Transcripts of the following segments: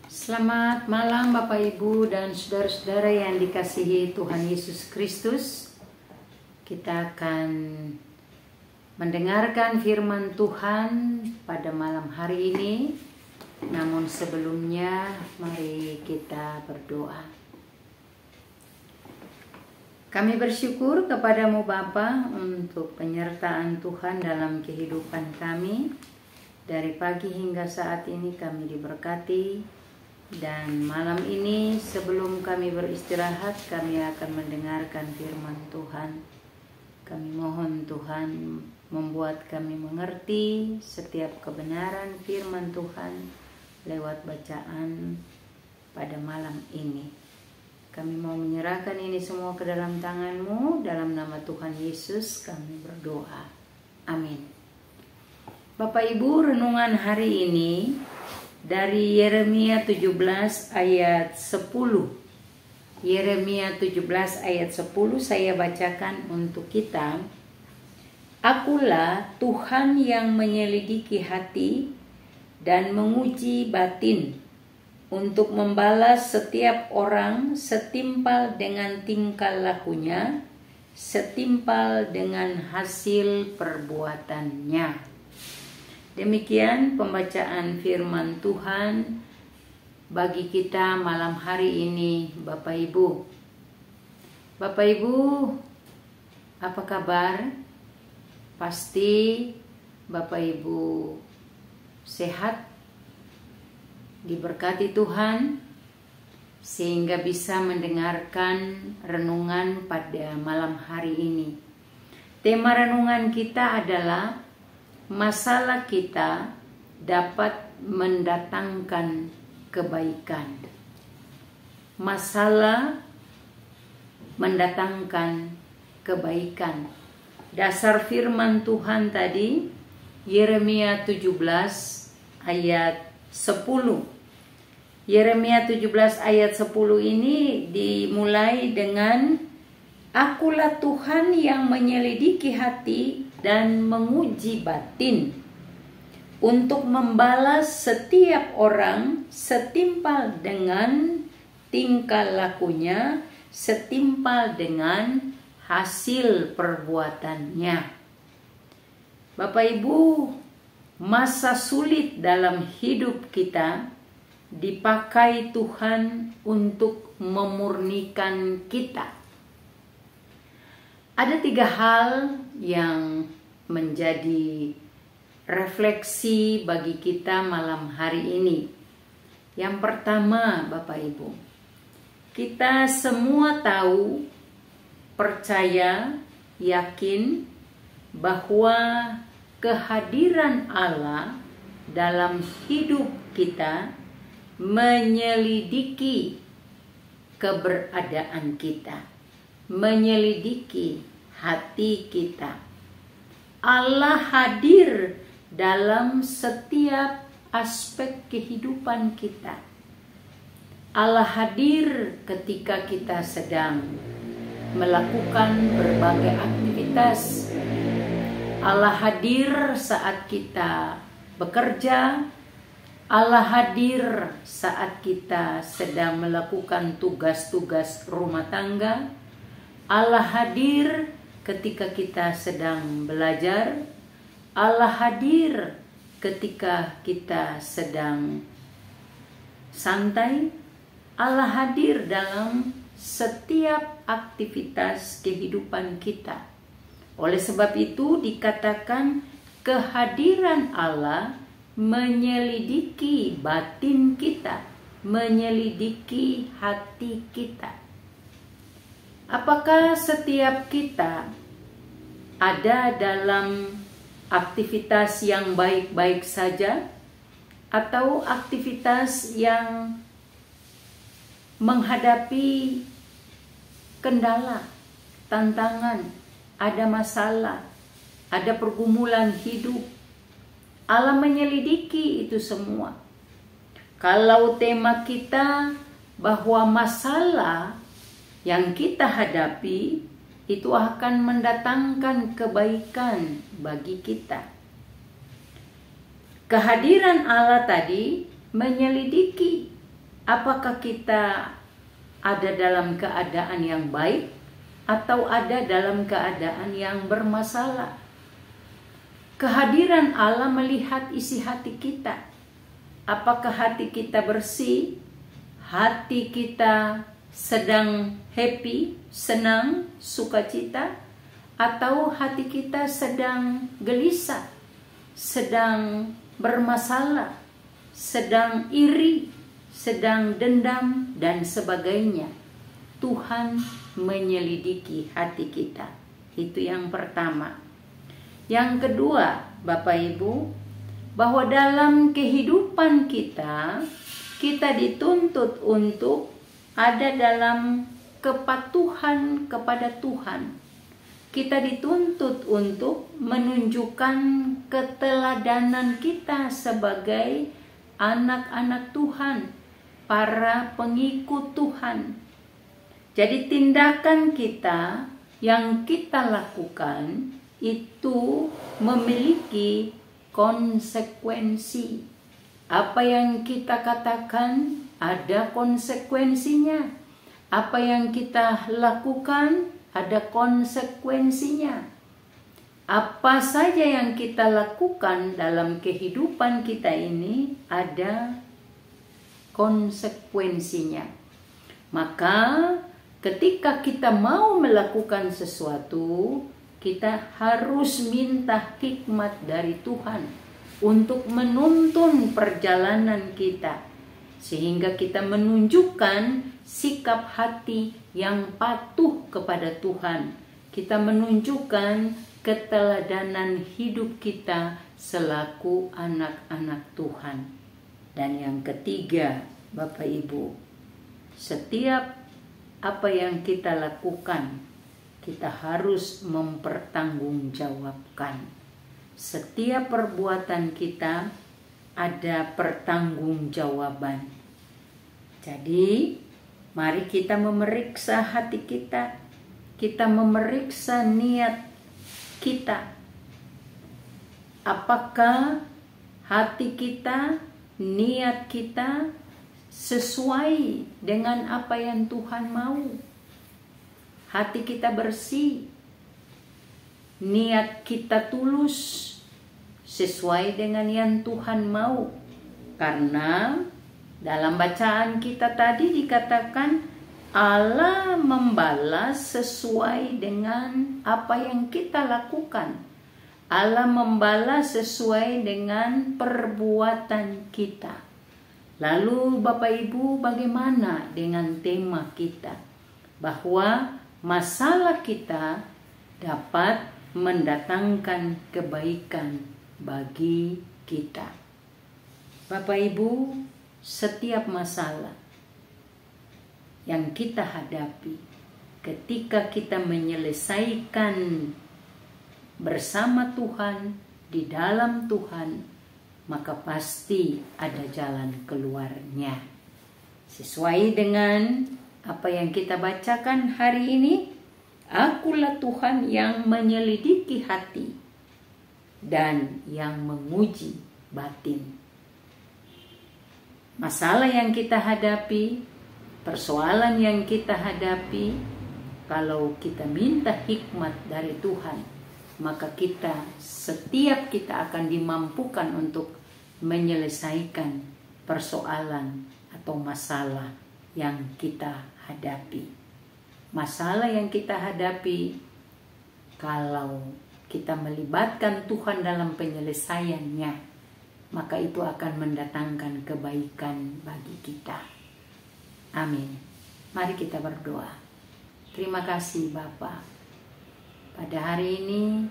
Selamat malam Bapak Ibu dan saudara-saudara yang dikasihi Tuhan Yesus Kristus. Kita akan mendengarkan firman Tuhan pada malam hari ini. Namun sebelumnya mari kita berdoa. Kami bersyukur kepadamu Bapa untuk penyertaan Tuhan dalam kehidupan kami. Dari pagi hingga saat ini kami diberkati. Dan malam ini sebelum kami beristirahat, kami akan mendengarkan firman Tuhan. Kami mohon Tuhan membuat kami mengerti setiap kebenaran firman Tuhan lewat bacaan pada malam ini. Kami mau menyerahkan ini semua ke dalam tangan-Mu. Dalam nama Tuhan Yesus kami berdoa. Amin. Bapak Ibu, renungan hari ini dari Yeremia 17 ayat 10. Yeremia 17 ayat 10 saya bacakan untuk kita. Akulah Tuhan yang menyelidiki hati dan menguji batin untuk membalas setiap orang setimpal dengan tingkah lakunya, setimpal dengan hasil perbuatannya. Demikian pembacaan firman Tuhan bagi kita malam hari ini, Bapak Ibu. Bapak Ibu, apa kabar? Pasti Bapak Ibu sehat, diberkati Tuhan, sehingga bisa mendengarkan renungan pada malam hari ini. Tema renungan kita adalah masalah kita dapat mendatangkan kebaikan. Masalah mendatangkan kebaikan. Dasar firman Tuhan tadi Yeremia 17 ayat 10. Yeremia 17 ayat 10 ini dimulai dengan Akulah Tuhan yang menyelidiki hati dan menguji batin untuk membalas setiap orang setimpal dengan tingkah lakunya, setimpal dengan hasil perbuatannya. Bapak Ibu, masa sulit dalam hidup kita dipakai Tuhan untuk memurnikan kita. Ada 3 hal yang menjadi refleksi bagi kita malam hari ini. Yang pertama, Bapak Ibu, kita semua tahu, percaya, yakin bahwa kehadiran Allah dalam hidup kita menyelidiki keberadaan kita, menyelidiki hati kita. Allah hadir dalam setiap aspek kehidupan kita. Allah hadir ketika kita sedang melakukan berbagai aktivitas. Allah hadir saat kita bekerja. Allah hadir saat kita sedang melakukan tugas-tugas rumah tangga. Allah hadir ketika kita sedang belajar. Allah hadir ketika kita sedang santai. Allah hadir dalam setiap aktivitas kehidupan kita. Oleh sebab itu dikatakan kehadiran Allah menyelidiki batin kita, menyelidiki hati kita. Apakah setiap kita ada dalam aktivitas yang baik-baik saja atau aktivitas yang menghadapi kendala, tantangan, ada masalah, ada pergumulan hidup? Allah menyelidiki itu semua. Kalau tema kita bahwa masalah yang kita hadapi itu akan mendatangkan kebaikan bagi kita. Kehadiran Allah tadi menyelidiki Apakah kita ada dalam keadaan yang baik atau ada dalam keadaan yang bermasalah? Kehadiran Allah melihat isi hati kita. Apakah hati kita bersih? Hati kita sedang happy, senang, sukacita? Atau hati kita sedang gelisah, sedang bermasalah, sedang iri, sedang dendam, dan sebagainya? Tuhan menyelidiki hati kita. Itu yang pertama. Yang kedua, Bapak Ibu, bahwa dalam kehidupan kita dituntut untuk ada dalam kepatuhan kepada Tuhan. Kita dituntut untuk menunjukkan keteladanan kita sebagai anak-anak Tuhan, para pengikut Tuhan. Jadi tindakan kita yang kita lakukan itu memiliki konsekuensi. Apa yang kita katakan ada konsekuensinya. Apa yang kita lakukan ada konsekuensinya. Apa saja yang kita lakukan dalam kehidupan kita ini ada konsekuensinya. Maka ketika kita mau melakukan sesuatu, kita harus minta hikmat dari Tuhan untuk menuntun perjalanan kita, sehingga kita menunjukkan sikap hati yang patuh kepada Tuhan. Kita menunjukkan keteladanan hidup kita selaku anak-anak Tuhan. Dan yang ketiga, Bapak Ibu, setiap apa yang kita lakukan, kita harus mempertanggungjawabkan. Setiap perbuatan kita ada pertanggungjawaban. Jadi, mari kita memeriksa hati kita. Kita memeriksa niat kita. Apakah hati kita, niat kita sesuai dengan apa yang Tuhan mau? Hati kita bersih, niat kita tulus, sesuai dengan yang Tuhan mau. Karena dalam bacaan kita tadi dikatakan Allah membalas sesuai dengan apa yang kita lakukan. Allah membalas sesuai dengan perbuatan kita. Lalu Bapak Ibu, bagaimana dengan tema kita? Bahwa masalah kita dapat mendatangkan kebaikan bagi kita. Bapak Ibu, setiap masalah yang kita hadapi, ketika kita menyelesaikan bersama Tuhan, di dalam Tuhan, maka pasti ada jalan keluarnya. Sesuai dengan apa yang kita bacakan hari ini, Akulah Tuhan yang menyelidiki hati dan yang menguji batin. Masalah yang kita hadapi, persoalan yang kita hadapi, kalau kita minta hikmat dari Tuhan, maka setiap kita akan dimampukan untuk menyelesaikan persoalan atau masalah yang kita hadapi. Masalah yang kita hadapi, kalau kita melibatkan Tuhan dalam penyelesaiannya, maka itu akan mendatangkan kebaikan bagi kita. Amin. Mari kita berdoa. Terima kasih Bapa. Pada hari ini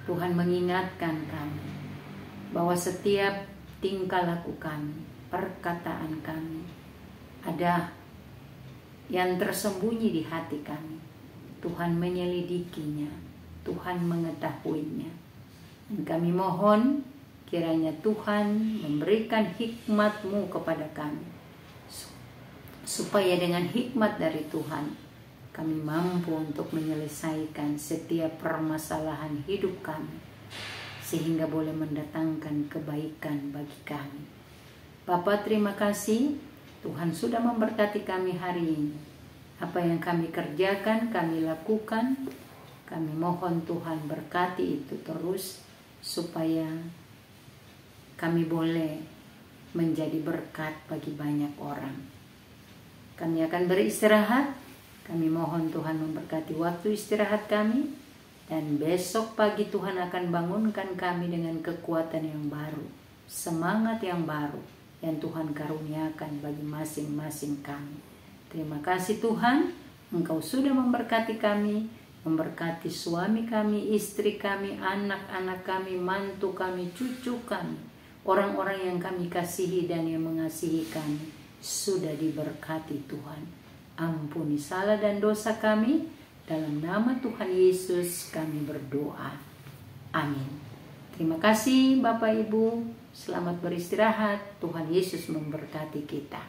Tuhan mengingatkan kami bahwa setiap tingkah laku kami, perkataan kami, ada yang tersembunyi di hati kami. Tuhan menyelidikinya, Tuhan mengetahuinya. Dan kami mohon kiranya Tuhan memberikan hikmat-Mu kepada kami, supaya dengan hikmat dari Tuhan kami mampu untuk menyelesaikan setiap permasalahan hidup kami, sehingga boleh mendatangkan kebaikan bagi kami. Bapa, terima kasih Tuhan sudah memberkati kami hari ini. Apa yang kami kerjakan, kami lakukan. Kami mohon Tuhan berkati itu terus, supaya kami boleh menjadi berkat bagi banyak orang. Kami akan beristirahat. Kami mohon Tuhan memberkati waktu istirahat kami. Dan besok pagi Tuhan akan bangunkan kami dengan kekuatan yang baru, semangat yang baru yang Tuhan karuniakan bagi masing-masing kami. Terima kasih Tuhan, Engkau sudah memberkati kami, memberkati suami kami, istri kami, anak-anak kami, mantu kami, cucu kami, orang-orang yang kami kasihi dan yang mengasihi kami, sudah diberkati Tuhan. Ampuni salah dan dosa kami. Dalam nama Tuhan Yesus kami berdoa. Amin. Terima kasih Bapak Ibu. Selamat beristirahat. Tuhan Yesus memberkati kita.